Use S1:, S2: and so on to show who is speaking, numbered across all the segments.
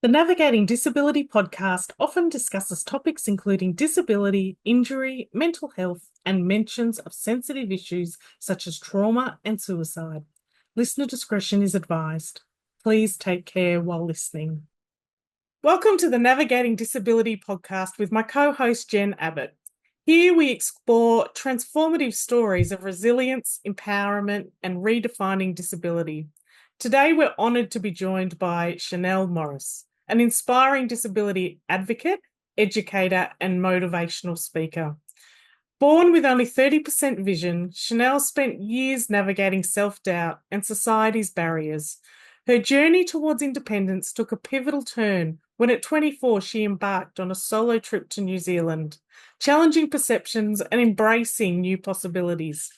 S1: The Navigating Disability podcast often discusses topics including disability, injury, mental health, and mentions of sensitive issues such as trauma and suicide. Listener discretion is advised. Please take care while listening. Welcome to the Navigating Disability podcast with my co-host Jenn Abbott. Here we explore transformative stories of resilience, empowerment, and redefining disability. Today we're honoured to be joined by Chanelle Morris, an inspiring disability advocate, educator, and motivational speaker. Born with only 30% vision, Chanelle spent years navigating self-doubt and society's barriers. Her journey towards independence took a pivotal turn when at 24 she embarked on a solo trip to New Zealand, challenging perceptions and embracing new possibilities.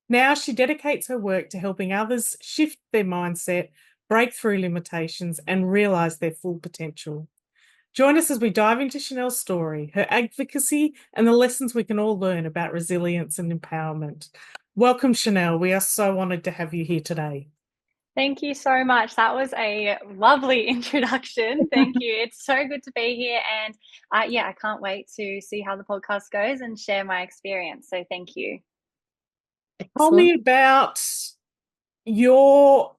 S1: Now she dedicates her work to helping others shift their mindset, break through limitations, and realise their full potential. Join us as we dive into Chanelle's story, her advocacy, and the lessons we can all learn about resilience and empowerment. Welcome, Chanelle. We are so honoured to have you here today.
S2: Thank you so much. That was a lovely introduction. Thank you. It's so good to be here. And I can't wait to see how the podcast goes and share my experience. So thank you.
S1: Tell me about your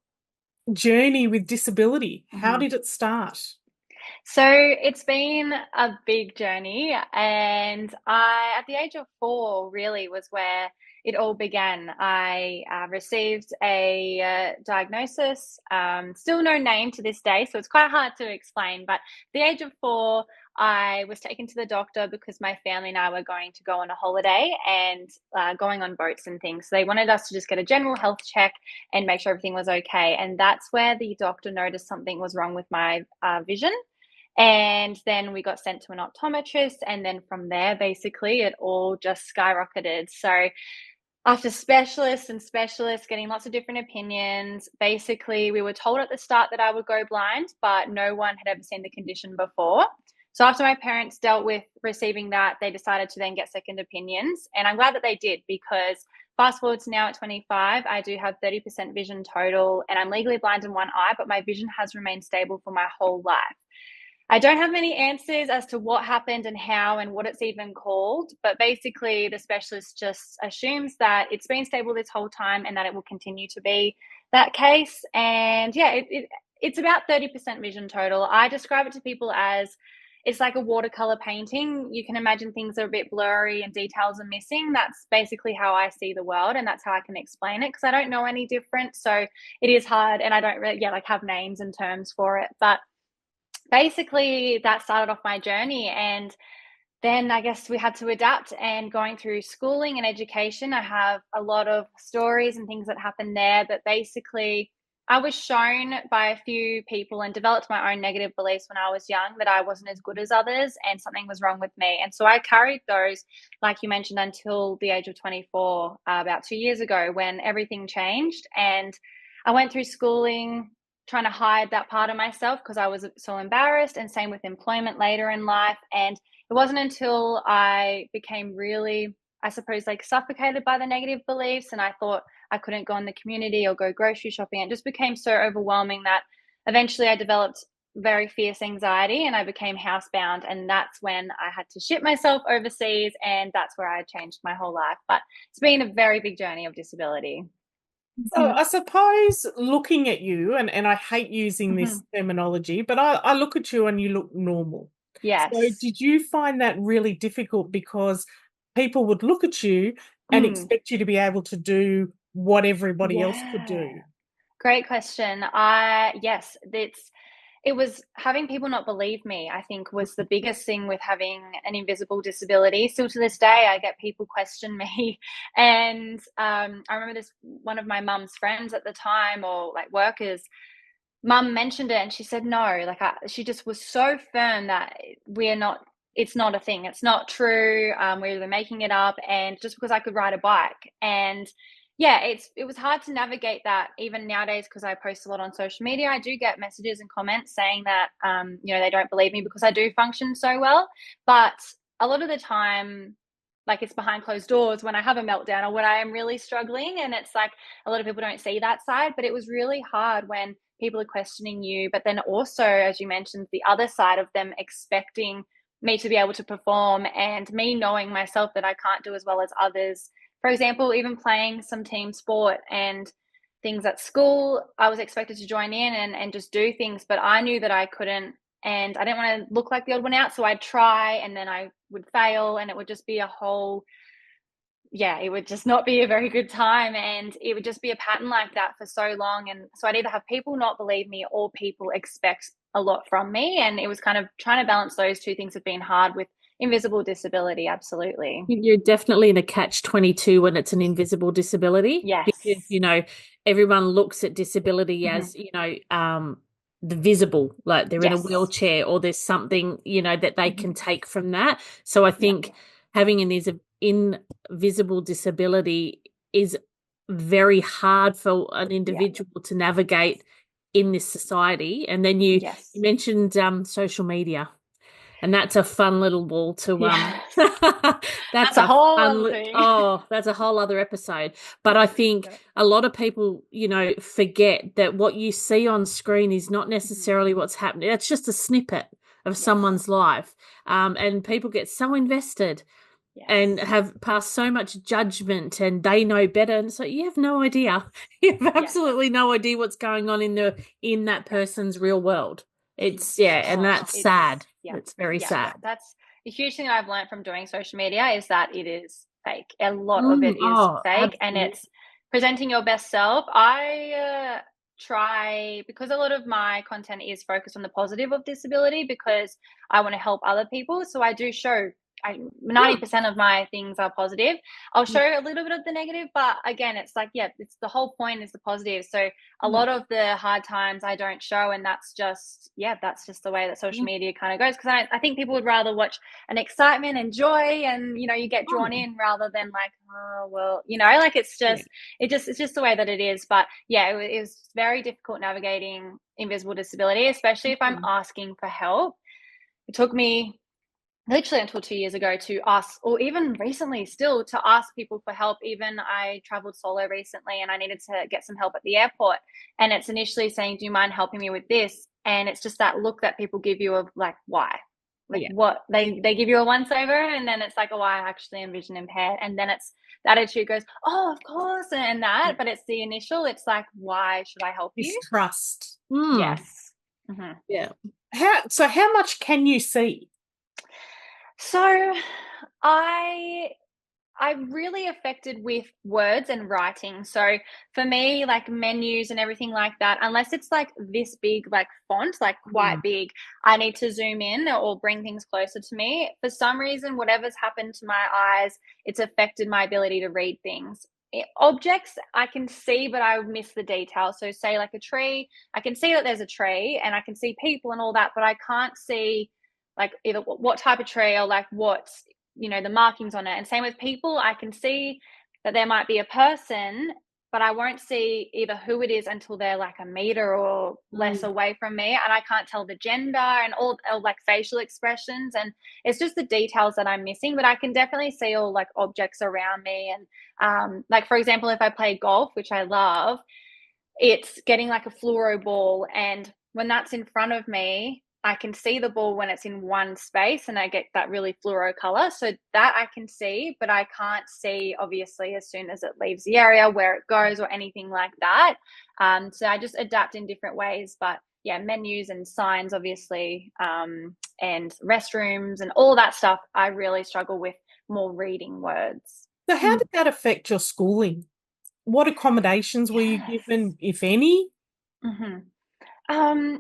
S1: journey with disability. How did it start?
S2: So it's been a big journey, and at the age of 4 really was where it all began. I received a diagnosis, still no name to this day, so it's quite hard to explain, but at the age of 4, I was taken to the doctor because my family and I were going to go on a holiday and going on boats and things. So they wanted us to just get a general health check and make sure everything was okay. And that's where the doctor noticed something was wrong with my vision. And then we got sent to an optometrist. And then from there, basically, it all just skyrocketed. So after specialists and specialists getting lots of different opinions, basically, we were told at the start that I would go blind, but no one had ever seen the condition before. So after my parents dealt with receiving that, they decided to then get second opinions. And I'm glad that they did, because fast forward to now at 25, I do have 30% vision total, and I'm legally blind in one eye, but my vision has remained stable for my whole life. I don't have many answers as to what happened and how and what it's even called, but basically the specialist just assumes that it's been stable this whole time and that it will continue to be that case. And it's about 30% vision total. I describe it to people as it's like a watercolor painting. You can imagine things are a bit blurry and details are missing. That's basically how I see the world, and that's how I can explain it, because I don't know any different. So it is hard, and I don't really have names and terms for it. But basically that started off my journey, and then I guess we had to adapt. And going through schooling and education, I have a lot of stories and things that happened there, but basically I was shown by a few people and developed my own negative beliefs when I was young that I wasn't as good as others and something was wrong with me. And so I carried those, like you mentioned, until the age of 24, about 2 years ago, when everything changed. And I went through schooling trying to hide that part of myself because I was so embarrassed, and same with employment later in life. And it wasn't until I became really, I suppose, like suffocated by the negative beliefs, and I thought I couldn't go in the community or go grocery shopping. It just became so overwhelming that eventually I developed very fierce anxiety and I became housebound. And that's when I had to ship myself overseas, and that's where I changed my whole life. But it's been a very big journey of disability.
S1: So I suppose looking at you, and I hate using this terminology, but I look at you and you look normal.
S2: Yes.
S1: So did you find that really difficult because people would look at you and expect you to be able to do what everybody else could do?
S2: Great question. Yes, it was having people not believe me, I think, was the biggest thing with having an invisible disability. Still to this day, I get people question me. And I remember this, one of my mum's friends at the time, or like workers, mum mentioned it and she said, no, she just was so firm that it's not a thing. It's not true. We're either making it up. And just because I could ride a bike. And it was hard to navigate that even nowadays, because I post a lot on social media. I do get messages and comments saying that, they don't believe me because I do function so well. But a lot of the time, like it's behind closed doors when I have a meltdown or when I am really struggling. And it's like a lot of people don't see that side, but it was really hard when people are questioning you. But then also, as you mentioned, the other side of them expecting me to be able to perform and me knowing myself that I can't do as well as others. For example, even playing some team sport and things at school, I was expected to join in and just do things, but I knew that I couldn't. And I didn't want to look like the odd one out. So I'd try and then I would fail and it would just be a whole, yeah, it would just not be a very good time. And it would just be a pattern like that for so long. And so I'd either have people not believe me or people expect a lot from me. And it was kind of trying to balance those two things have been hard with invisible disability. Absolutely.
S3: You're definitely in a catch-22 when it's an invisible disability because,
S2: Yes.
S3: everyone looks at disability
S2: Mm-hmm.
S3: as, the visible, like they're in a
S2: Yes.
S3: wheelchair or there's something, that they
S2: Mm-hmm.
S3: can take from that. So I
S2: Yeah.
S3: think having an invisible disability is very hard for an
S2: Yeah.
S3: individual to navigate in this society. And then you
S2: Yes.
S3: mentioned social media. And that's a fun little wall to
S2: Yeah.
S3: that's
S2: That's a
S3: a
S2: whole
S3: fun
S2: other thing.
S3: oh, that's a whole other episode. But I think
S2: Yeah.
S3: a lot of people, forget that what you see on screen is not
S2: Mm-hmm.
S3: necessarily what's happening. It's just a snippet of
S2: Yes.
S3: someone's life. And people get so invested and
S2: Yes.
S3: have passed so much judgment and they know better. And so you have no idea. You have
S2: Yes.
S3: absolutely no idea what's going on in that
S2: Yeah.
S3: person's real world. And
S2: Oh,
S3: that's
S2: it's
S3: sad.
S2: yeah,
S3: It's very
S2: yeah.
S3: sad.
S2: That's the huge thing I've learned from doing social media is that it is fake. A lot of it is
S3: Oh,
S2: fake, and
S3: absolutely.
S2: it's presenting your best self. I try because a lot of my content is focused on the positive of disability because I want to help other people. So I do show. 90% of my things are positive. I'll
S3: Yeah.
S2: show a little bit of the negative, but again, it's like, yeah, it's the whole point is the positive. So a
S3: Yeah.
S2: lot of the hard times I don't show, and that's just, yeah, that's just the way that social
S3: Yeah.
S2: media kind of goes. Because I think people would rather watch an excitement and joy, and you get drawn
S3: Oh,
S2: in rather than like, oh well, like
S3: yeah.
S2: it's just the way that it is. But yeah, it was very difficult navigating invisible disability, especially if I'm
S3: Mm.
S2: asking for help. It took me literally until 2 years ago to ask, or even recently still to ask people for help. Even I traveled solo recently and I needed to get some help at the airport, and it's initially saying, do you mind helping me with this? And it's just that look that people give you of like, why, like
S3: Yeah.
S2: what they give you a once over, and then it's like, oh, I actually am vision impaired, and then it's the attitude goes, oh, of course, and that, but it's the initial, it's like, why should I help you?
S1: Mistrust.
S3: Mm.
S2: Yes. Mm-hmm.
S3: Yeah.
S1: How much can you see?
S2: So I I'm really affected with words and writing. So for me, like menus and everything like that, unless it's like this big, like font, like quite
S3: Mm.
S2: big, I need to zoom in or bring things closer to me. For some reason, whatever's happened to my eyes, it's affected my ability to read things. Objects I can see, but I miss the detail. So, say like a tree, I can see that there's a tree and I can see people and all that, but I can't see like either what type of tree or like what's the markings on it. And same with people, I can see that there might be a person, but I won't see either who it is until they're like a meter or less
S3: Mm.
S2: away from me, and I can't tell the gender and all like facial expressions, and it's just the details that I'm missing. But I can definitely see all like objects around me, and like for example, if I play golf, which I love, it's getting like a fluoro ball, and when that's in front of me, I can see the ball when it's in one space and I get that really fluoro color. So that I can see, but I can't see obviously as soon as it leaves the area where it goes or anything like that. So I just adapt in different ways. But yeah, menus and signs obviously, and restrooms and all that stuff, I really struggle with more reading words.
S1: So, how did that affect your schooling? What accommodations were you
S2: Yes.
S1: given, if any?
S2: Hmm.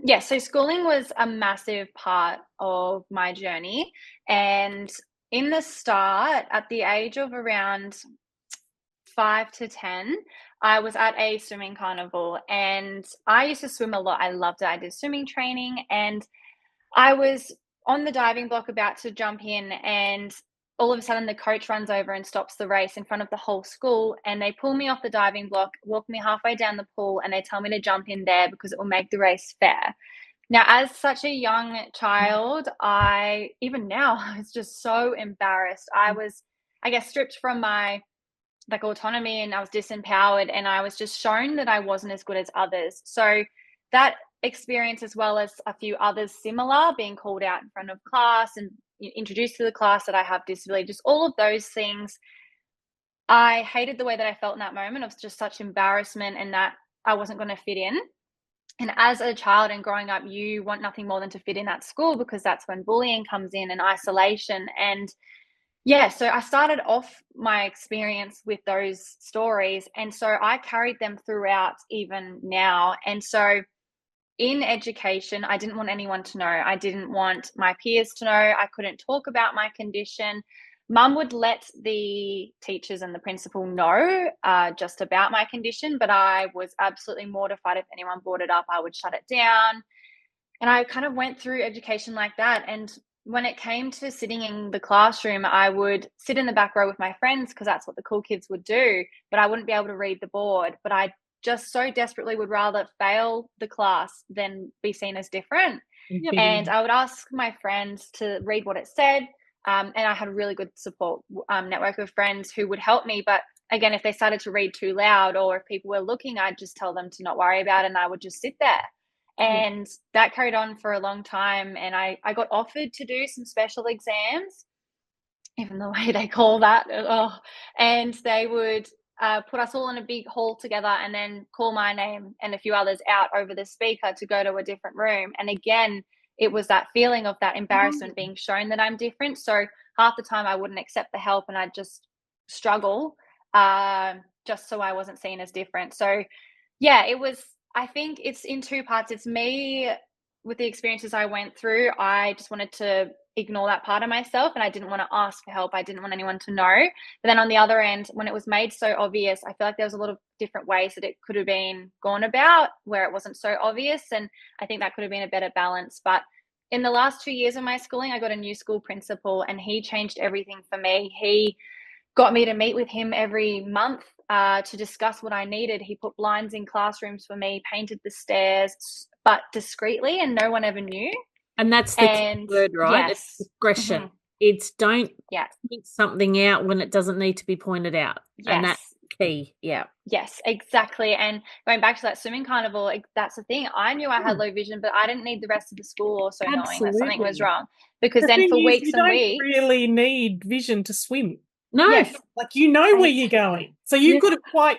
S2: Yeah, so schooling was a massive part of my journey. And in the start, at the age of around 5 to 10, I was at a swimming carnival and I used to swim a lot. I loved it. I did swimming training, and I was on the diving block about to jump in, and all of a sudden the coach runs over and stops the race in front of the whole school, and they pull me off the diving block, walk me halfway down the pool, and they tell me to jump in there because it will make the race fair. Now, as such a young child, I even now I was just so embarrassed. I was I guess, stripped from my like autonomy, and I was disempowered, and I was just shown that I wasn't as good as others. So that experience, as well as a few others similar, being called out in front of class and introduced to the class that I have disability, just all of those things, I hated the way that I felt in that moment of just such embarrassment and that I wasn't going to fit in. And as a child and growing up, you want nothing more than to fit in at school, because that's when bullying comes in and isolation. And yeah, so I started off my experience with those stories. And so I carried them throughout even now. And so in education, I didn't want anyone to know. I didn't want my peers to know. I couldn't talk about my condition. Mum would let the teachers and the principal know just about my condition, but I was absolutely mortified. If anyone brought it up, I would shut it down. And I kind of went through education like that. And when it came to sitting in the classroom, I would sit in the back row with my friends because that's what the cool kids would do, but I wouldn't be able to read the board. But I just so desperately would rather fail the class than be seen as different.
S3: Yep.
S2: And I would ask my friends to read what it said. And I had a really good support network of friends who would help me. But again, if they started to read too loud or if people were looking, I'd just tell them to not worry about it, and I would just sit there. And that carried on for a long time. And I got offered to do some special exams, even the way they call that. Oh, and they would put us all in a big hall together and then call my name and a few others out over the speaker to go to a different room. And again, it was that feeling of that embarrassment, being shown that I'm different. So half the time I wouldn't accept the help and I'd just struggle just so I wasn't seen as different. So yeah, it was, I think it's in two parts. It's me with the experiences I went through. I just wanted to ignore that part of myself and I didn't want to ask for help. I didn't want anyone to know. But then on the other end, when it was made so obvious, I feel like there was a lot of different ways that it could have been gone about where it wasn't so obvious. And I think that could have been a better balance. But in the last 2 years of my schooling, I got a new school principal and he changed everything for me. He got me to meet with him every month to discuss what I needed. He put blinds in classrooms for me, painted the stairs, but discreetly, and no one ever knew.
S3: And that's the key word, right?
S2: Yes.
S3: It's discretion.
S2: Mm-hmm.
S3: It's don't
S2: Yes.
S3: point something out when it doesn't need to be pointed out.
S2: Yes.
S3: And that's key. Yeah.
S2: Yes, exactly. And going back to that swimming carnival, that's the thing. I knew I had low vision, but I didn't need the rest of the school also knowing that something was wrong. Because
S1: The
S2: then
S1: thing
S2: for
S1: is,
S2: weeks
S1: you
S2: and
S1: don't
S2: weeks.
S1: really need vision to swim.
S3: No.
S2: Yes.
S1: Like you know where you're going. So you could have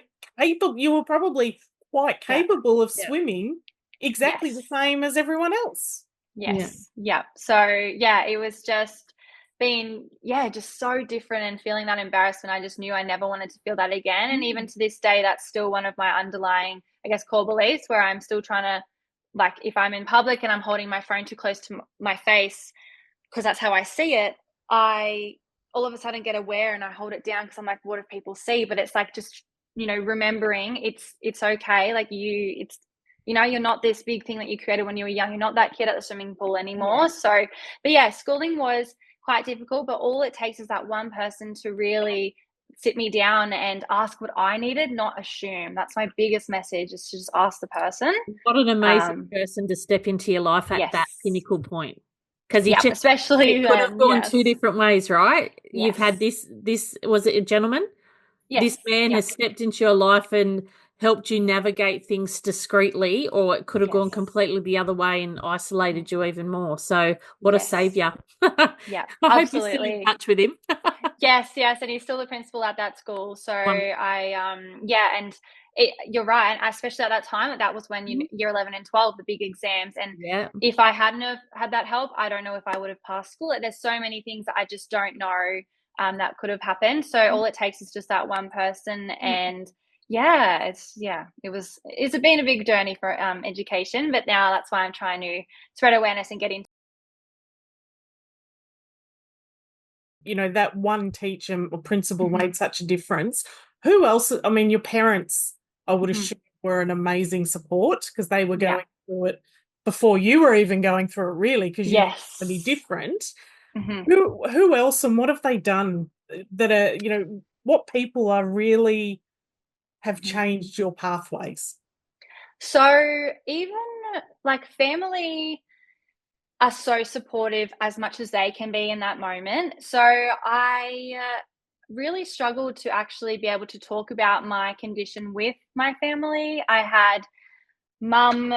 S1: you were probably quite capable of swimming exactly the same as everyone else.
S2: Yes. Yeah. So yeah, it was just being, just so different and feeling that embarrassment. I just knew I never wanted to feel that again. And even to this day, that's still one of my underlying, I guess, core beliefs where I'm still trying to, like, if I'm in public and I'm holding my phone too close to my face, because that's how I see it, I all of a sudden get aware and I hold it down because I'm like, what if people see? But it's like just, remembering it's okay. Like it's, you're not this big thing that you created when you were young. You're not that kid at the swimming pool anymore. So, but yeah, schooling was quite difficult, but all it takes is that one person to really sit me down and ask what I needed, not assume. That's my biggest message, is to just ask the person.
S3: What an amazing person to step into your life at that pinnacle point. Because
S2: especially
S3: it could have gone two different ways, right?
S2: Yes.
S3: You've had this was it a gentleman?
S2: Yes.
S3: This man has stepped into your life and helped you navigate things discreetly, or it could have gone completely the other way and isolated you even more. So what a savior.
S2: Yeah,
S3: I
S2: absolutely.
S3: hope you're still in touch with him.
S2: Yes, and he's still the principal at that school. So and you're right, and especially at that time, that was when year 11 and 12, the big exams. And if I hadn't have had that help, I don't know if I would have passed school. There's so many things that I just don't know that could have happened. So all it takes is just that one person. And it's been a big journey for education, but now that's why I'm trying to spread awareness and get into.
S1: That one teacher or principal made such a difference. Who else? I mean, your parents, I would assume, were an amazing support because they were going through it before you were even going through it, really, because you're somebody different. Who else, and what have they done that are, what people are really have changed your pathways?
S2: So even like family are so supportive as much as they can be in that moment. So really struggled to actually be able to talk about my condition with my family. I had mum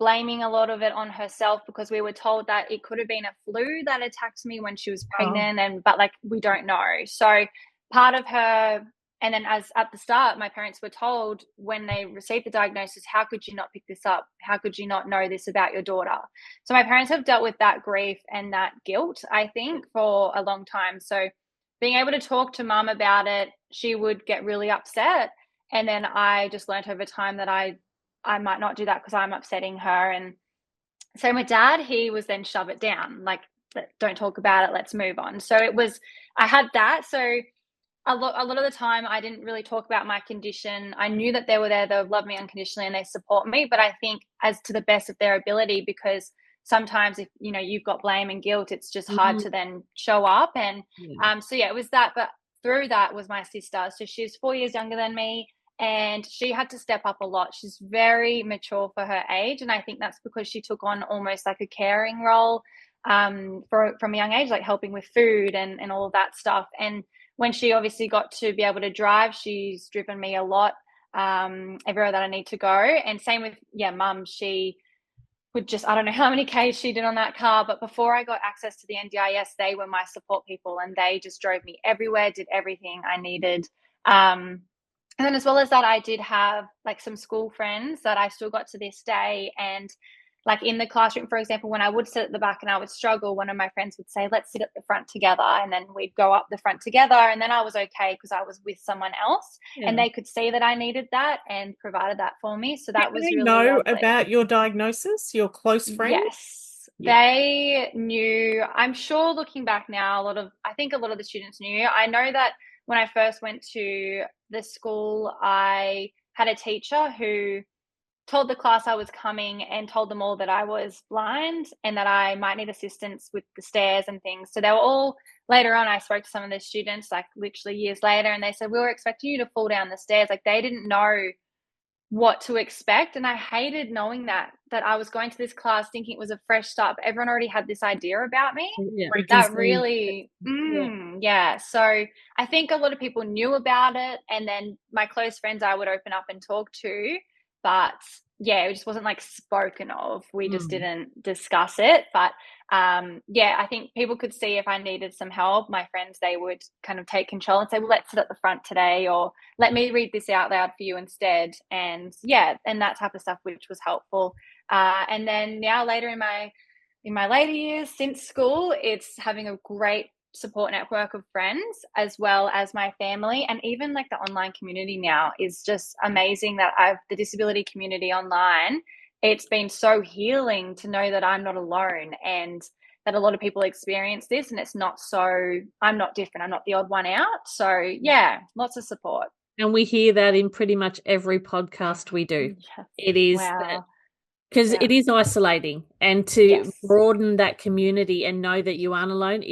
S2: blaming a lot of it on herself because we were told that it could have been a flu that attacked me when she was pregnant, but like we don't know. So part of her, and then as at the start, my parents were told when they received the diagnosis, how could you not pick this up? How could you not know this about your daughter? So my parents have dealt with that grief and that guilt, I think, for a long time. So being able to talk to mum about it, she would get really upset. And then I just learned over time that I might not do that because I'm upsetting her. And so my dad, he was then shove it down, like, don't talk about it, let's move on. So I had that. So a lot of the time I didn't really talk about my condition. I knew that they were there, they love me unconditionally and they support me, but I think as to the best of their ability, because sometimes if, you've got blame and guilt, it's just hard to then show up. And so yeah, it was that. But through that was my sister. So she's 4 years younger than me. And she had to step up a lot. She's very mature for her age. And I think that's because she took on almost like a caring role from a young age, like helping with food and all of that stuff. And when she obviously got to be able to drive, she's driven me a lot everywhere that I need to go. And same with, mum, she would just, I don't know how many Ks she did on that car, but before I got access to the NDIS, they were my support people and they just drove me everywhere, did everything I needed. And then as well as that, I did have like some school friends that I still got to this day. And like in the classroom, for example, when I would sit at the back and I would struggle, one of my friends would say, let's sit at the front together. And then we'd go up the front together. And then I was okay because I was with someone else and they could see that I needed that and provided that for me. So that was really
S1: know
S2: lovely.
S1: About your diagnosis, your close friends?
S2: Yes. They knew. I'm sure looking back now, I think a lot of the students knew. I know that when I first went to the school, I had a teacher who told the class I was coming and told them all that I was blind and that I might need assistance with the stairs and things. So they were all, later on, I spoke to some of the students, like literally years later, and they said, we were expecting you to fall down the stairs. Like they didn't know what to expect. And I hated knowing that I was going to this class thinking it was a fresh start, but everyone already had this idea about me. That really, So I think a lot of people knew about it. And then my close friends I would open up and talk to, but it just wasn't like spoken of. We just didn't discuss it. But I think people could see if I needed some help. My friends, they would kind of take control and say, well, let's sit at the front today, or let me read this out loud for you instead. And that type of stuff, which was helpful. And then now later in my later years since school, it's having a great support network of friends as well as my family, and even like the online community now is just amazing. That the disability community online, it's been so healing to know that I'm not alone and that a lot of people experience this, and it's not so, I'm not different, I'm not the odd one out. So lots of support.
S3: And we hear that in pretty much every podcast we do.
S2: Yes.
S3: It is because it is isolating, and to broaden that community and know that you aren't alone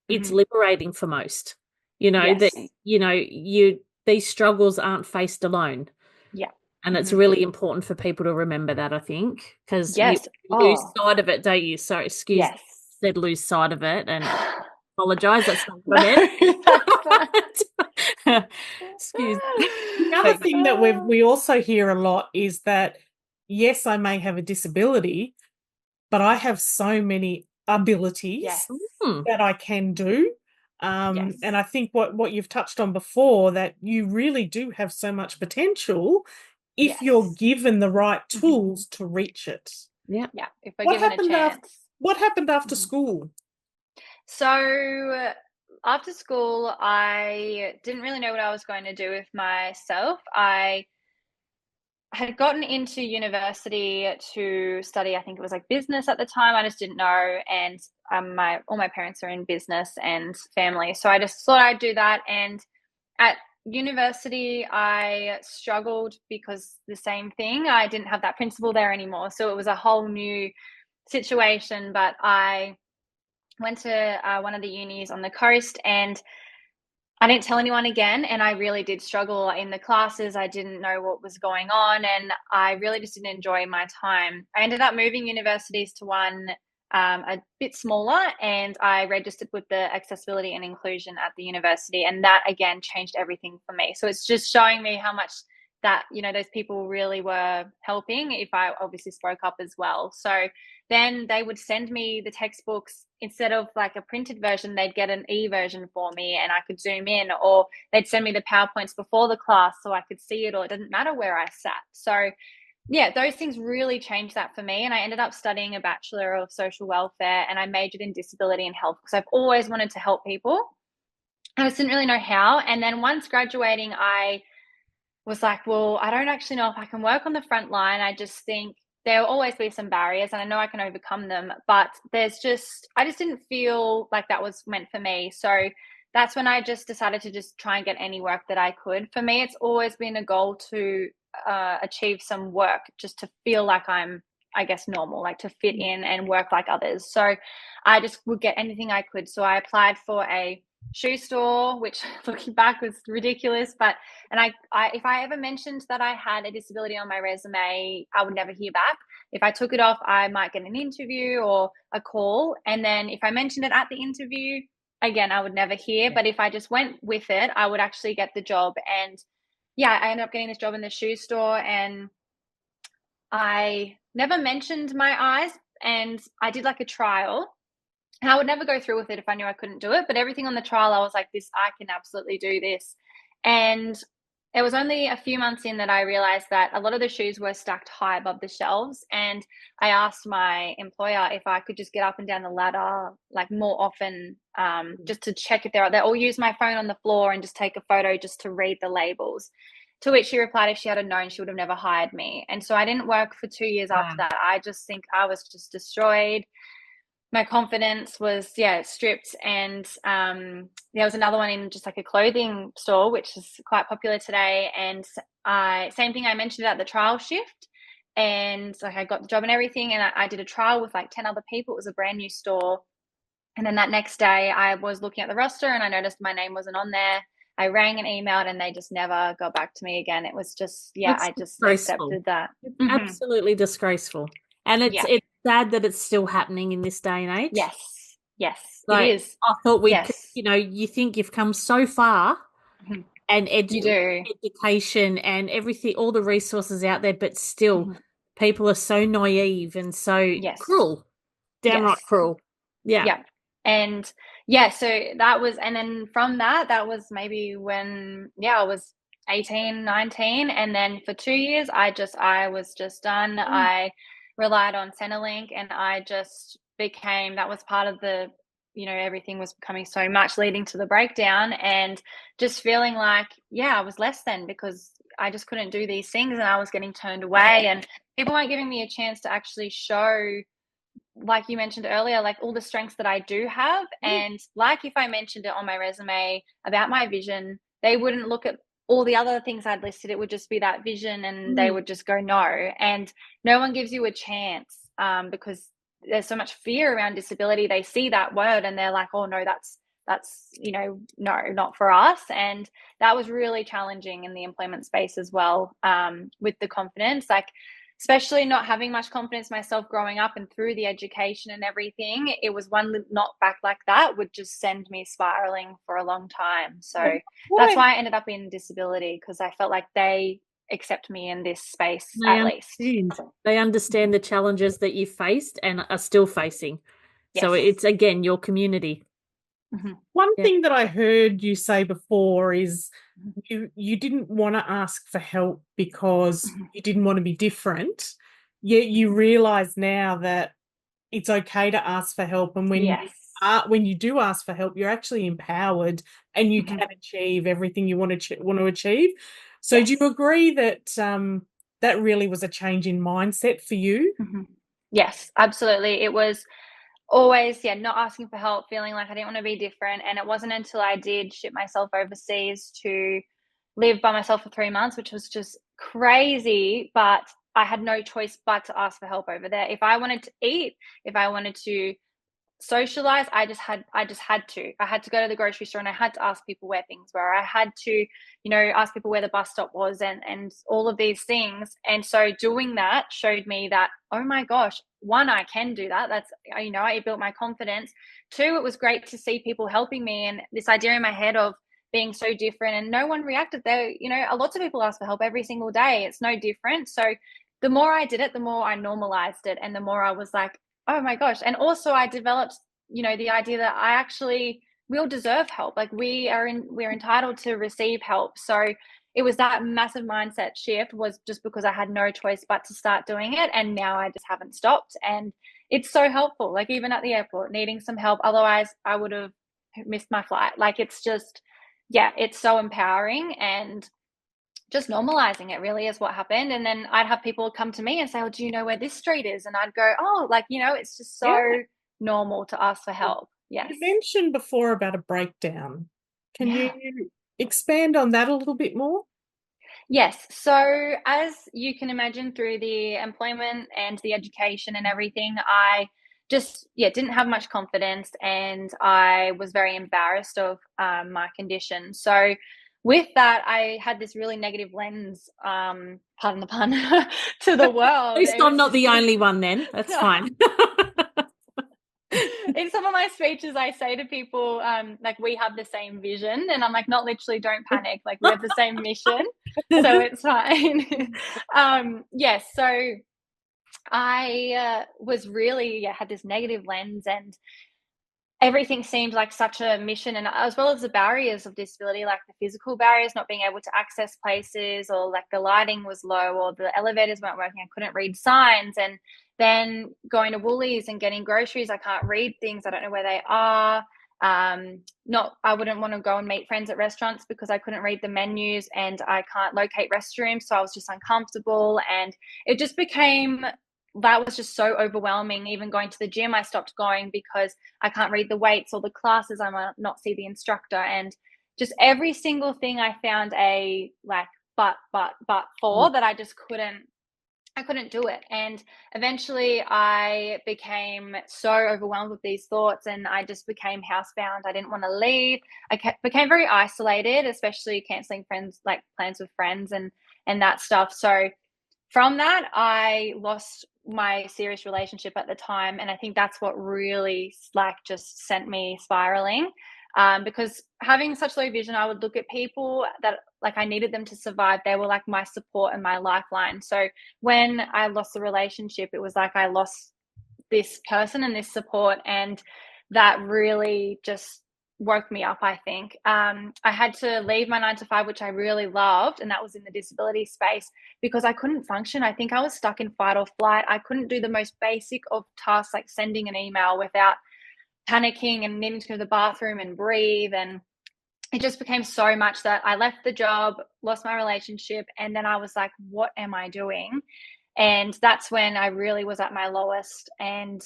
S3: it's liberating for most. That these struggles aren't faced alone. And it's really important for people to remember that, I think, because you lose sight of it, don't you? Sorry, said lose sight of it, and apologise. That's not what I meant. Excuse me.
S1: The other thing that we also hear a lot is that, yes, I may have a disability, but I have so many abilities that I can do. And I think what you've touched on before, that you really do have so much potential if you're given the right tools to reach it.
S2: If we're given a chance.
S1: What happened after school?
S2: So after school, I didn't really know what I was going to do with myself. I had gotten into university to study, I think it was like business at the time. I just didn't know. And all my parents are in business and family. So I just thought I'd do that. And at university, I struggled because the same thing, I didn't have that principal there anymore. So it was a whole new situation. But I went to one of the unis on the coast, and I didn't tell anyone again. And I really did struggle in the classes. I didn't know what was going on, and I really just didn't enjoy my time. I ended up moving universities to one a bit smaller, and I registered with the accessibility and inclusion at the university, and that again changed everything for me. So it's just showing me how much that, you know, those people really were helping if I obviously spoke up as well. So then they would send me the textbooks instead of like a printed version, they'd get an e-version for me and I could zoom in, or they'd send me the PowerPoints before the class so I could see it, or it didn't matter where I sat. So yeah, those things really changed that for me. And I ended up studying a Bachelor of Social Welfare, and I majored in disability and health because I've always wanted to help people. I just didn't really know how. And then once graduating, I was like, well, I don't actually know if I can work on the front line. I just think there will always be some barriers and I know I can overcome them, but I just didn't feel like that was meant for me. So that's when I just decided to just try and get any work that I could. For me, it's always been a goal to achieve some work, just to feel like I'm, I guess, normal, like to fit in and work like others. So I just would get anything I could. So I applied for a shoe store, which looking back was ridiculous, but I if I ever mentioned that I had a disability on my resume, I would never hear back. If I took it off, I might get an interview or a call, and then if I mentioned it at the interview, again, I would never hear. But if I just went with it, I would actually get the job. And yeah, I ended up getting this job in the shoe store, and I never mentioned my eyes, and I did like a trial. And I would never go through with it if I knew I couldn't do it. But everything on the trial, I was like, I can absolutely do this. And it was only a few months in that I realized that a lot of the shoes were stacked high above the shelves. And I asked my employer if I could just get up and down the ladder like more often, just to check if they're out there, or use my phone on the floor and just take a photo just to read the labels. To which she replied, if she had known, she would have never hired me. And so I didn't work for 2 years after that. I just think I was just destroyed. My confidence was stripped. And there was another one in just like a clothing store, which is quite popular today, and same thing, I mentioned it at the trial shift, and like I got the job and everything, and I did a trial with like 10 other people. It was a brand new store, and then that next day I was looking at the roster and I noticed my name wasn't on there. I rang and emailed and they just never got back to me again. It was just I just accepted that.
S3: It's absolutely disgraceful. And it's sad that it's still happening in this day and age.
S2: Yes,
S3: like,
S2: it is.
S3: I thought you think you've come so far, and education and everything, all the resources out there, but still people are so naive and so cruel, downright cruel. Yeah.
S2: And so that was, and then from that was maybe when I was 18, 19, and then for 2 years I was just done. I relied on Centrelink, and I just became, that was part of the, everything was becoming so much, leading to the breakdown, and just feeling like I was less than, because I just couldn't do these things and I was getting turned away, and people weren't giving me a chance to actually show, like you mentioned earlier, like all the strengths that I do have. And like if I mentioned it on my resume about my vision, they wouldn't look at all the other things I'd listed. It would just be that vision, and they would just go no. And no one gives you a chance, because there's so much fear around disability. They see that word and they're like, oh no, that's no, not for us. And that was really challenging in the employment space as well, with the confidence, like especially not having much confidence myself growing up, and through the education and everything, it was one knockback like that would just send me spiraling for a long time. So that's why I ended up in disability, because I felt like they accept me in this space at least.
S3: They understand the challenges that you faced and are still facing. So it's, again, your community.
S1: One thing that I heard you say before is you didn't want to ask for help because you didn't want to be different, yet you realise now that it's okay to ask for help, and when you do ask for help, you're actually empowered and you can achieve everything you want to achieve. So do you agree that that really was a change in mindset for you?
S2: Yes, absolutely. It was always, not asking for help, feeling like I didn't want to be different. And it wasn't until I did ship myself overseas to live by myself for 3 months, which was just crazy, but I had no choice but to ask for help over there. If I wanted to eat, if I wanted to socialize, I just had to. I had to go to the grocery store and I had to ask people where things were. I had to, ask people where the bus stop was, and all of these things. And so doing that showed me that, oh my gosh, one, I can do that. That's, you know, it built my confidence. Two, it was great to see people helping me, and this idea in my head of being so different, and no one reacted. There, you know, lots of people ask for help every single day. It's no different. So the more I did it, the more I normalized it, and the more I was like, oh my gosh. And also I developed, you know, the idea that we all deserve help. Like we're entitled to receive help. So it was that massive mindset shift, was just because I had no choice but to start doing it. And now I just haven't stopped. And it's so helpful. Like even at the airport, needing some help. Otherwise I would have missed my flight. Like it's just, yeah, it's so empowering, and just normalizing it really is what happened. And then I'd have people come to me and say, oh, do you know where this street is? And I'd go, oh, like, you know, it's just so normal to ask for help. Yes.
S1: You mentioned before about a breakdown. Can you expand on that a little bit more?
S2: Yes. So as you can imagine, through the employment and the education and everything, I just, didn't have much confidence, and I was very embarrassed of my condition. So with that, I had this really negative lens, pardon the pun, to the world.
S3: At least I'm not the only one then. That's fine.
S2: In some of my speeches, I say to people, like, we have the same vision. And I'm like, not literally, don't panic. Like, we have the same mission. So it's fine. Yes. So I was really, had this negative lens, and everything seemed like such a mission, and as well as the barriers of disability, like the physical barriers, not being able to access places, or like the lighting was low, or the elevators weren't working, I couldn't read signs. And then going to Woolies and getting groceries, I can't read things, I don't know where they are. I wouldn't want to go and meet friends at restaurants because I couldn't read the menus, and I can't locate restrooms, so I was just uncomfortable. And it just became, that was just so overwhelming. Even going to the gym, I stopped going because I can't read the weights or the classes, I might not see the instructor. And just every single thing I found a like but for that I just couldn't do it. And eventually I became so overwhelmed with these thoughts, and I just became housebound. I didn't want to leave. Became very isolated, especially canceling plans with friends and that stuff. So from that, I lost my serious relationship at the time. And I think that's what really just sent me spiraling. Because having such low vision, I would look at people that I needed them to survive. They were like my support and my lifeline. So when I lost the relationship, it was like I lost this person and this support. And that really just woke me up, I think. I had to leave my 9 to 5, which I really loved, and that was in the disability space, because I couldn't function. I think I was stuck in fight or flight. I couldn't do the most basic of tasks, like sending an email, without panicking and needing to go to the bathroom and breathe. And it just became so much that I left the job, lost my relationship, and then I was like, what am I doing? And that's when I really was at my lowest. And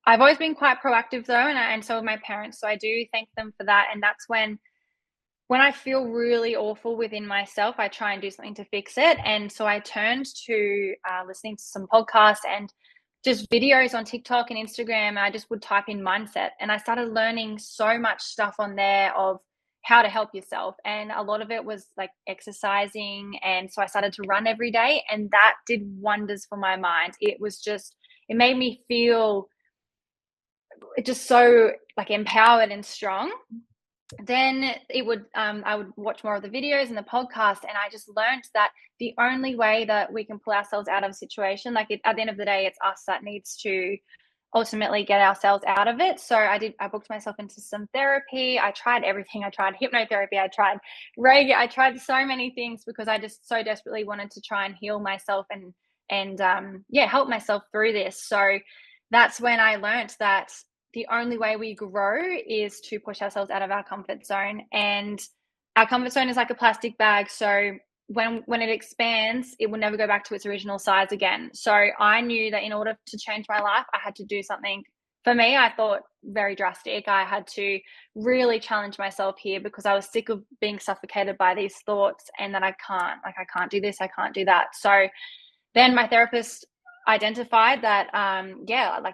S2: I've always been quite proactive though, and so have my parents. So I do thank them for that. And that's when I feel really awful within myself, I try and do something to fix it. And so I turned to listening to some podcasts and just videos on TikTok and Instagram. And I just would type in mindset, and I started learning so much stuff on there of how to help yourself. And a lot of it was like exercising. And so I started to run every day, and that did wonders for my mind. It made me feel just so empowered and strong. Then I would watch more of the videos and the podcast, and I just learned that the only way that we can pull ourselves out of a situation, at the end of the day, it's us that needs to ultimately get ourselves out of it. So I booked myself into some therapy. I tried everything. I tried hypnotherapy. I tried Reiki. I tried so many things because I just so desperately wanted to try and heal myself and help myself through this. So that's when I learned that the only way we grow is to push ourselves out of our comfort zone. And our comfort zone is like a plastic bag. So when it expands, it will never go back to its original size again. So I knew that in order to change my life, I had to do something. For me, I thought very drastic. I had to really challenge myself here, because I was sick of being suffocated by these thoughts, and that I can't do this, I can't do that. So then my therapist identified that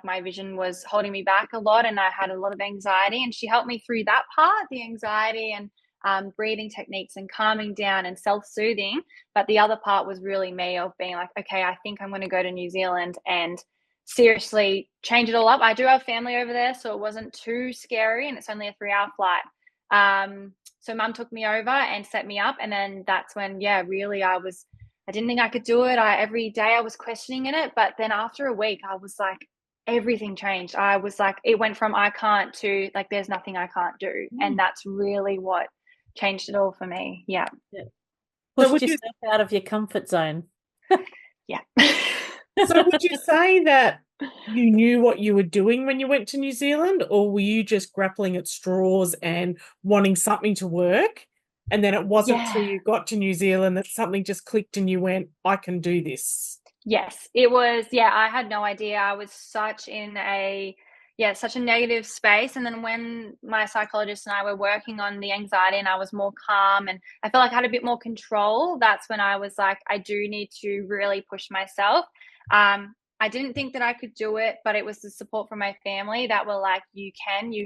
S2: my vision was holding me back a lot, and I had a lot of anxiety, and she helped me through that part, the anxiety and breathing techniques and calming down and self-soothing. But the other part was really me, of being like, okay, I think I'm going to go to New Zealand and seriously change it all up. I do have family over there, so it wasn't too scary, and it's only a 3-hour flight. So mum took me over and set me up, and then that's when, really I didn't think I could do it. Every day I was questioning in it, but then after a week I was like, everything changed. I was like, it went from I can't to like, there's nothing I can't do. And that's really what changed it all for me. Yeah.
S3: Pushed yourself out of your comfort zone.
S2: Yeah.
S1: So would you say that you knew what you were doing when you went to New Zealand, or were you just grappling at straws and wanting something to work? And then it wasn't until you got to New Zealand that something just clicked and you went, I can do this.
S2: Yes, it was. Yeah, I had no idea. I was such a negative space. And then when my psychologist and I were working on the anxiety and I was more calm and I felt like I had a bit more control, that's when I was like, I do need to really push myself. I didn't think that I could do it, but it was the support from my family that were like, you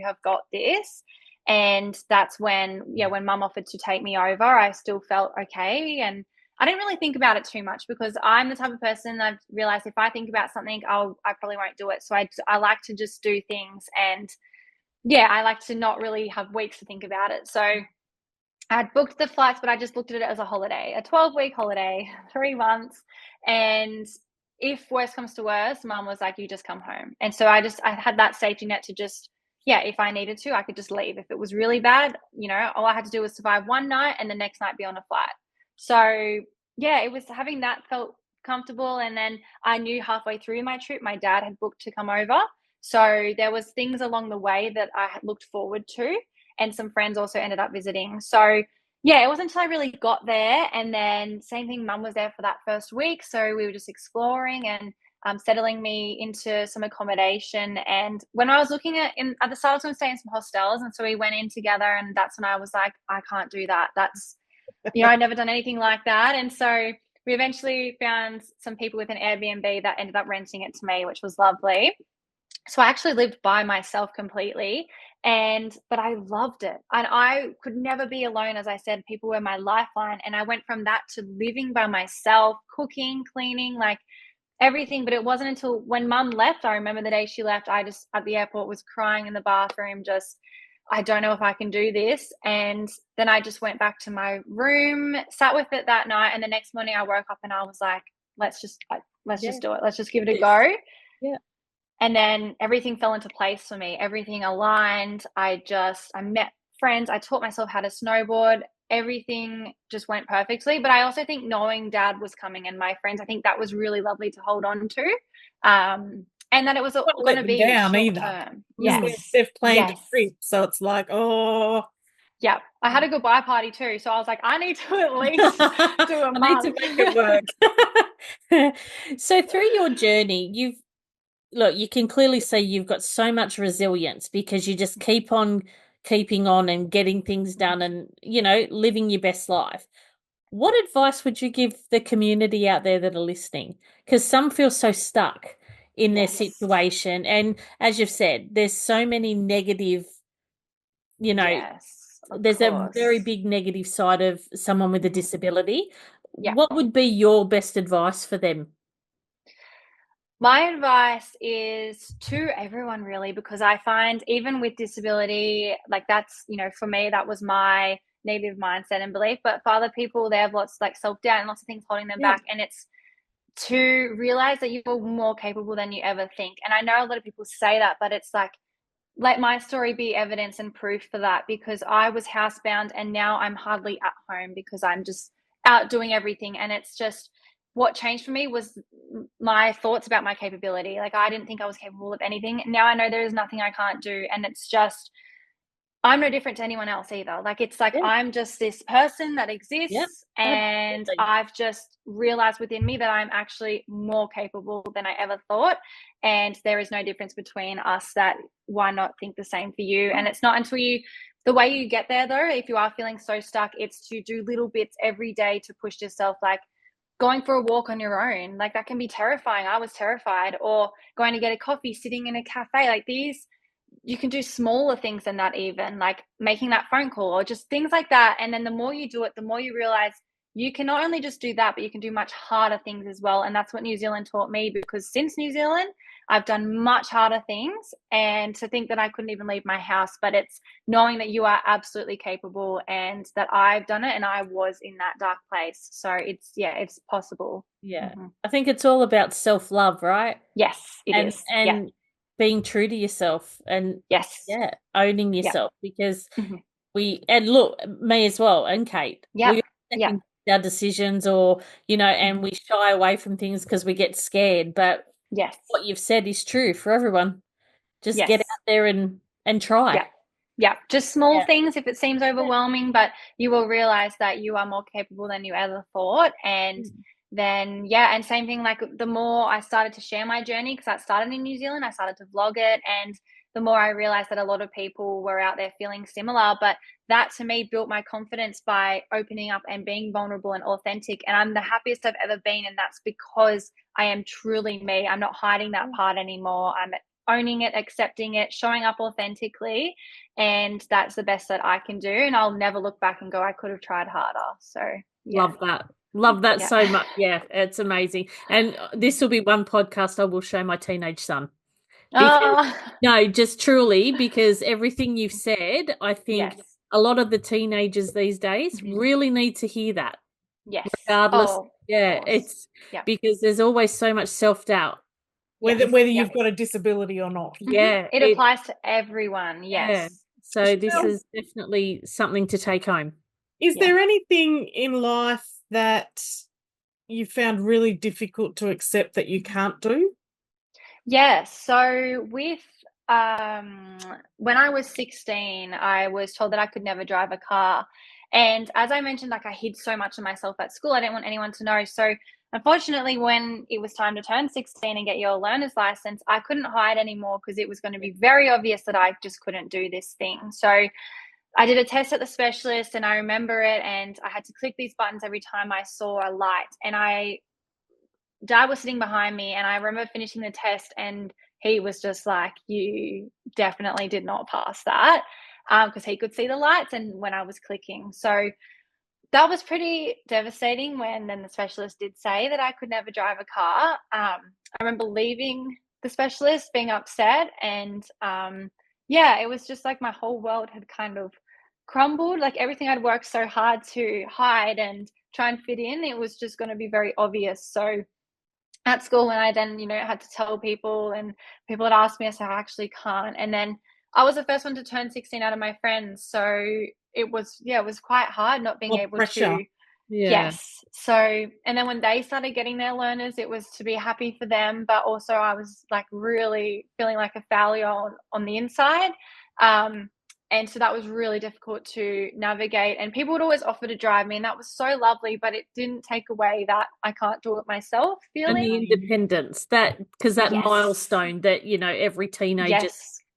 S2: have got this. And that's when mum offered to take me over, I still felt okay. And I didn't really think about it too much because I'm the type of person I've realized if I think about something, I probably won't do it. So I like to just do things, and I like to not really have weeks to think about it. So I had booked the flights, but I just looked at it as a holiday, a 12-week holiday, 3 months. And if worse comes to worse, mum was like, you just come home. And so I had that safety net to just, if I needed to, I could just leave. If it was really bad, all I had to do was survive one night and the next night be on a flight. So it was having that felt comfortable. And then I knew halfway through my trip, my dad had booked to come over. So there was things along the way that I had looked forward to, and some friends also ended up visiting. So it wasn't until I really got there. And then same thing, mum was there for that first week. So we were just exploring and settling me into some accommodation. And when I was looking at the start, I was going to stay in some hostels. And so we went in together, and that's when I was like, I can't do that. That's, I'd never done anything like that. And so we eventually found some people with an Airbnb that ended up renting it to me, which was lovely. So I actually lived by myself completely, but I loved it. And I could never be alone. As I said, people were my lifeline. And I went from that to living by myself, cooking, cleaning, like everything. But it wasn't until when mum left, I remember the day she left, I just at the airport was crying in the bathroom, just, I don't know if I can do this. And then I just went back to my room, sat with it that night. And the next morning I woke up and I was like, let's just do it. Let's just give it a go.
S3: Yeah.
S2: And then everything fell into place for me. Everything aligned. I met friends. I taught myself how to snowboard. Everything just went perfectly. But I also think knowing dad was coming and my friends, I think that was really lovely to hold on to. And that it was going to be short term.
S1: Yes. They've planned a trip. So it's like, oh.
S2: Yeah. I had a goodbye party too. So I was like, I need to at least do a month.
S3: I need to make it work. So through your journey, you can clearly see you've got so much resilience because you just keep on keeping on and getting things done and, living your best life. What advice would you give the community out there that are listening? Because some feel so stuck in their situation. And as you've said, there's so many negative, there's a very big negative side of someone with a disability. Yeah. What would be your best advice for them?
S2: My advice is to everyone really, because I find even with disability, like that's, for me, that was my negative mindset and belief. But for other people, they have lots like self-doubt and lots of things holding them back. And it's to realize that you're more capable than you ever think. And I know a lot of people say that, but it's like, let my story be evidence and proof for that, because I was housebound and now I'm hardly at home because I'm just out doing everything. And it's just, what changed for me was my thoughts about my capability. Like I didn't think I was capable of anything. Now I know there is nothing I can't do. And it's just, I'm no different to anyone else either. Like, it's like, I'm just this person that exists, and absolutely. I've just realized within me that I'm actually more capable than I ever thought. And there is no difference between us. That why not think the same for you? And it's not until the way you get there though, if you are feeling so stuck, it's to do little bits every day to push yourself, like going for a walk on your own. Like that can be terrifying. I was terrified. Or going to get a coffee, sitting in a cafe, like these, you can do smaller things than that, even like making that phone call or just things like that. And then the more you do it, the more you realize you can not only just do that, but you can do much harder things as well. And that's what New Zealand taught me, because since New Zealand, I've done much harder things, and to think that I couldn't even leave my house, but it's knowing that you are absolutely capable and that I've done it and I was in that dark place. So it's possible.
S3: Yeah. Mm-hmm. I think it's all about self-love, right?
S2: Yes, it is.
S3: And being true to yourself and owning yourself, because and look, me as well, and Kate, we second our decisions, or and we shy away from things because we get scared. But what you've said is true for everyone. Just get out there and try.
S2: Just small things if it seems overwhelming, but you will realize that you are more capable than you ever thought. And then and same thing, like the more I started to share my journey, because I started in New Zealand, I started to vlog it, and the more I realized that a lot of people were out there feeling similar. But that to me built my confidence by opening up and being vulnerable and authentic. And I'm the happiest I've ever been, and that's because I am truly me. I'm not hiding that part anymore. I'm owning it, accepting it, showing up authentically, and that's the best that I can do. And I'll never look back and go, I could have tried harder. So
S3: love that so much. Yeah, it's amazing. And this will be one podcast I will show my teenage son. Because, no, just truly, because everything you've said, I think a lot of the teenagers these days really need to hear that.
S2: Yes.
S3: Regardless. It's because there's always so much self-doubt.
S1: Whether you've got a disability or not.
S3: Yeah.
S2: It applies to everyone. Yes.
S3: Yeah. So this is definitely something to take home.
S1: Is there anything in life that you found really difficult to accept that you can't do?
S2: Yes. So with when I was 16, I was told that I could never drive a car. And as I mentioned, like I hid so much of myself at school. I didn't want anyone to know. So unfortunately, when it was time to turn 16 and get your learner's license, I couldn't hide anymore because it was going to be very obvious that I just couldn't do this thing. So I did a test at the specialist, and I remember it, and I had to click these buttons every time I saw a light. And Dad was sitting behind me, and I remember finishing the test, and he was just like, you definitely did not pass that, because he could see the lights and when I was clicking. So that was pretty devastating when then the specialist did say that I could never drive a car. I remember leaving the specialist being upset, and it was just like my whole world had kind of crumbled. Like everything I'd worked so hard to hide and try and fit in, it was just going to be very obvious. So at school, when I then, had to tell people, and people had asked me, I said, I actually can't. And then I was the first one to turn 16 out of my friends. So it was quite hard not being able to. Yes. So, and then when they started getting their learners, it was to be happy for them. But also I was like really feeling like a failure on the inside. And so that was really difficult to navigate, and people would always offer to drive me, and that was so lovely, but it didn't take away that I can't do it myself feeling.
S3: And the independence, because that milestone that, every teenager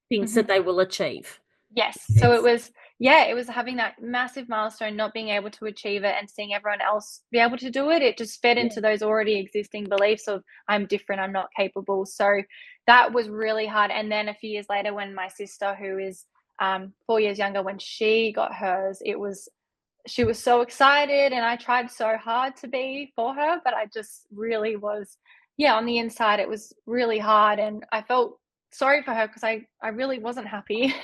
S3: thinks that they will achieve.
S2: Yes. So it was having that massive milestone, not being able to achieve it and seeing everyone else be able to do it. It just fed into those already existing beliefs of I'm different, I'm not capable. So that was really hard. And then a few years later, when my sister, who is 4 years younger, when she got hers, she was so excited, and I tried so hard to be for her, but I just really was, on the inside, it was really hard, and I felt sorry for her because I really wasn't happy.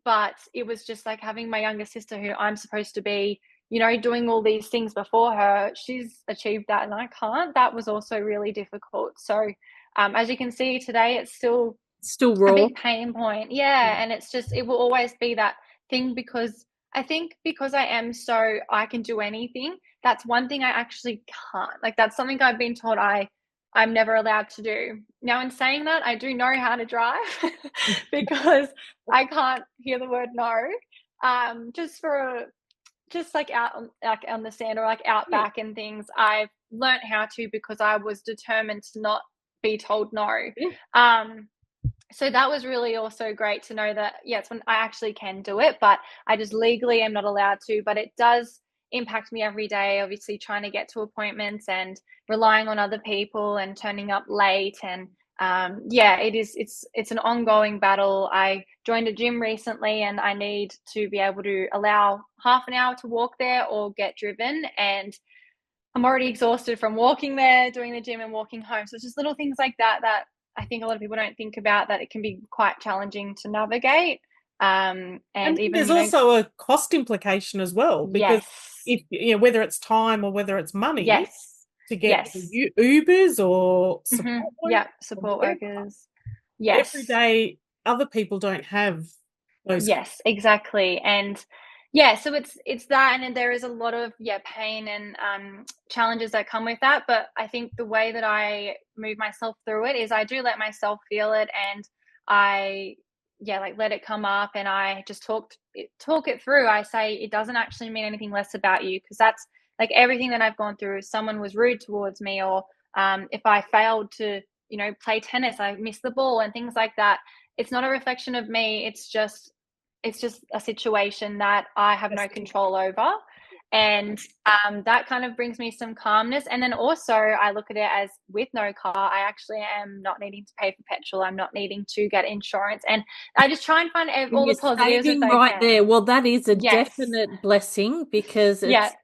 S2: But it was just like having my younger sister, who I'm supposed to be, doing all these things before her. She's achieved that and I can't. That was also really difficult. So as you can see today, it's still
S3: raw,
S2: a big pain point. And it's just, it will always be that thing, because I think because I am so I can do anything, that's one thing I actually can't. Like that's something I've been told I'm never allowed to do. Now, in saying that, I do know how to drive because I can't hear the word no. Just like out like on the sand or like out back and things, I've learned how to because I was determined to not be told no. So that was really also great to know that, it's when I actually can do it, but I just legally am not allowed to. But it does impact me every day, obviously trying to get to appointments and relying on other people and turning up late. And it's an ongoing battle. I joined a gym recently, and I need to be able to allow half an hour to walk there or get driven. And I'm already exhausted from walking there, doing the gym and walking home. So it's just little things like that that I think a lot of people don't think about, that it can be quite challenging to navigate. And even,
S1: there's also a cost implication as well, because
S2: yes,
S1: if whether it's time or whether it's money
S2: yes,
S1: to get
S2: yes,
S1: Ubers or support work
S2: yeah,
S1: or
S2: support
S1: whatever,
S2: workers,
S1: every
S2: yes.
S1: day other people don't have those.
S2: Yes, exactly. And yeah, so it's that, and then there is a lot of pain and challenges that come with that. But I think the way that I move myself through it is I do let myself feel it, and I like let it come up, and I just talk it through. I say it doesn't actually mean anything less about you, because that's like everything that I've gone through. If someone was rude towards me, or if I failed to play tennis, I missed the ball and things like that. It's not a reflection of me. It's just a situation that I have no control over. And that kind of brings me some calmness. And then also I look at it as, with no car, I actually am not needing to pay for petrol. I'm not needing to get insurance. And I just try and find all the positives if I
S3: right
S2: can.
S3: there. Well, that is a
S2: Yes.
S3: definite blessing, because
S2: Yeah.
S3: it's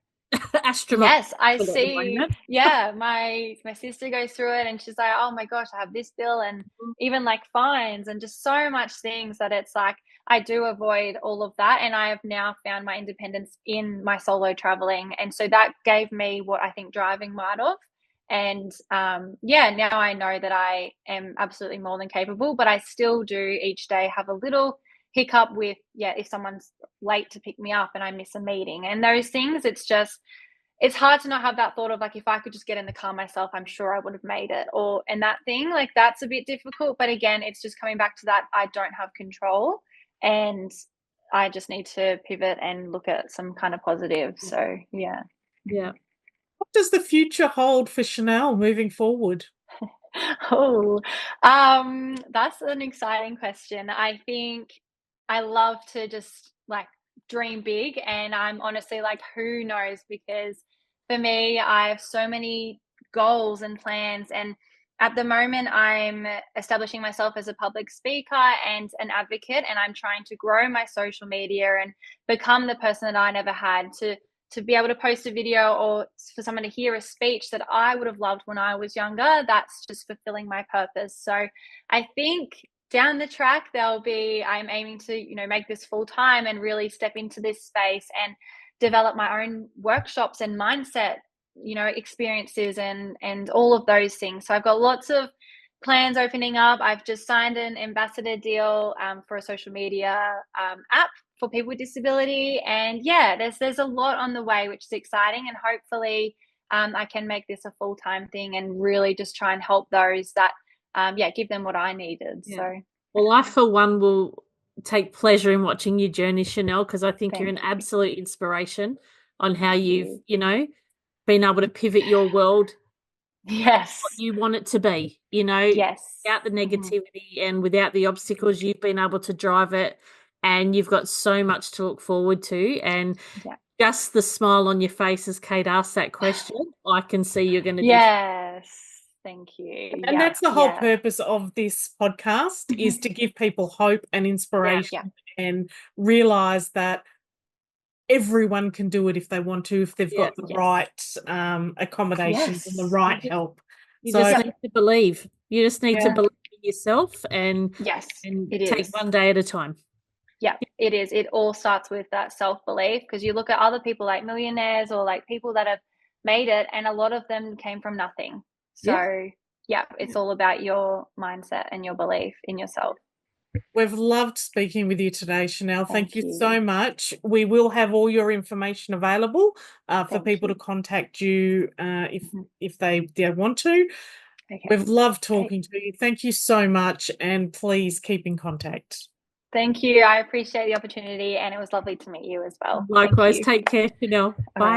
S3: astronomical
S2: Yes, I
S3: at the
S2: see.
S3: moment.
S2: Yeah, my sister goes through it, and she's like, "Oh my gosh, I have this bill," and even like fines and just so much things that it's like I do avoid all of that, and I have now found my independence in my solo traveling, and so that gave me what I think driving might have. And now I know that I am absolutely more than capable, but I still do each day have a little hiccup with if someone's late to pick me up and I miss a meeting and those things. It's hard to not have that thought of like, if I could just get in the car myself, I'm sure I would have made it, and that thing, like, that's a bit difficult. But again, it's just coming back to that, I don't have control, and I just need to pivot and look at some kind of positive. So yeah.
S1: What does the future hold for Chanelle moving forward?
S2: Oh, that's an exciting question. I think I love to just like dream big, and I'm honestly like, who knows? Because for me, I have so many goals and plans, and at the moment, I'm establishing myself as a public speaker and an advocate, and I'm trying to grow my social media and become the person that I never had, to be able to post a video, or for someone to hear a speech that I would have loved when I was younger. That's just fulfilling my purpose. So I think down the track, I'm aiming to, make this full time and really step into this space and develop my own workshops and mindset, experiences and all of those things. So I've got lots of plans opening up. I've just signed an ambassador deal for a social media app for people with disability, and there's a lot on the way, which is exciting, and hopefully I can make this a full-time thing and really just try and help those that give them what I needed. So
S3: well, I for one will take pleasure in watching your journey, Chanelle, because I think you're an
S2: you.
S3: absolute inspiration on how you've been able to pivot your world what
S2: Yes.
S3: you want it to be,
S2: Yes.
S3: without the negativity and without the obstacles. You've been able to drive it, and you've got so much to look forward to. And just the smile on your face as Kate asked that question, I can see you're going to do.
S2: Yes. Thank you.
S1: And that's the whole purpose of this podcast, is to give people hope and inspiration and realize that everyone can do it if they want to, if they've got the right accommodations and the right help.
S3: You just need to believe. You just need to believe in yourself and take one day at a time.
S2: Yeah, it is. It all starts with that self-belief, because you look at other people like millionaires or like people that have made it, and a lot of them came from nothing. So it's all about your mindset and your belief in yourself.
S1: We've loved speaking with you today, Chanelle. Thank you so much. We will have all your information available for people to contact you if they want to. Okay. We've loved talking to you. Thank you so much, and please keep in contact.
S2: Thank you. I appreciate the opportunity, and it was lovely to meet you as well.
S3: Likewise. Take care, Chanelle. Bye.